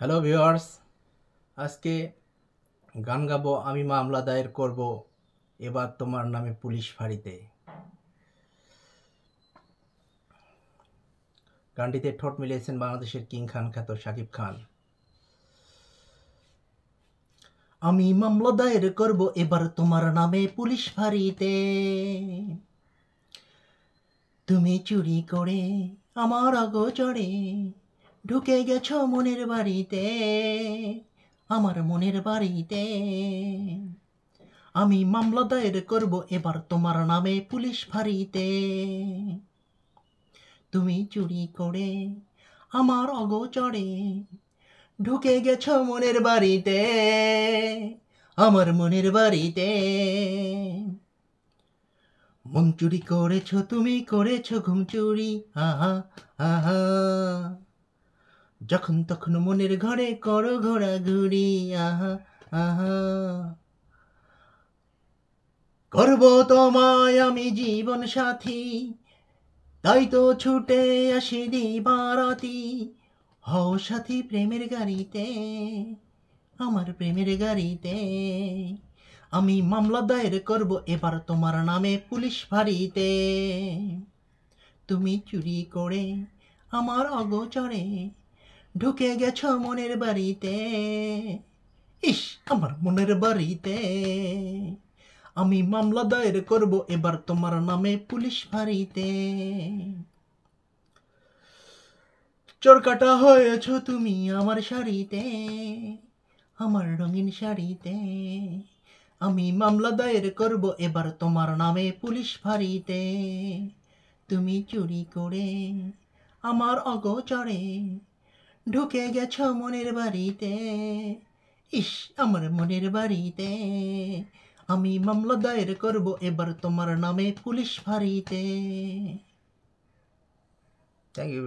Hello viewers, আজকে গান গাবো আমি মামলা দায়ের করব এবার তোমার নামে পুলিশ ফাঁড়িতে। গানটিতে ঠোঁট মিলিয়েছেন বাংলাদেশের কিং খান খ্যাত শাকিব খান। আমি মামলা দায়ের করব এবার তোমার নামে পুলিশ ফাঁড়িতে, তুমি চুরি করে আমার অগোচরে ঢুকে গেছো মনের বাড়িতে, আমার মনের বাড়িতে। আমি মামলা দায়ের করব এবার তোমার নামে পুলিশ ফাঁড়িতে, তুমি চুরি করে আমার অগোচরে ঢুকে গেছো মনের বাড়িতে, আমার মনের বাড়িতে। মন চুরি করেছো তুমি, করেছো ঘুম চুরি, আহা আহা। যখন তখন মনের ঘরে করো ঘোরাঘুরি, আহা আহা। করব তোমায় আমি জীবন সাথী, তাই তো ছুটে আসি দিবারাতি। হও সাথী প্রেমের গাড়িতে, আমার প্রেমের গাড়িতে। আমি মামলা দায়ের করব এবার তোমার নামে পুলিশ ফাঁড়িতে, তুমি চুরি করে আমার অগোচরে ঢুকে গেছো মনের বাড়িতে, ইস আমার মনের বাড়িতে। আমি মামলা দায়ের করব এবার তোমার নামে পুলিশ ফাঁড়িতে। চোর কাটা হয়েছ তুমি আমার শাড়িতে, আমার রঙিন শাড়িতে। আমি মামলা দায়ের করব এবার তোমার নামে পুলিশ ফাঁড়িতে, তুমি চুরি করে আমার অগোচরে ঢুকে গেছ মনের বাড়িতে, ইস আমার মনের বাড়িতে। আমি মামলা দায়ের করব এবার তোমার নামে পুলিশ ফাঁড়িতে। Thank you.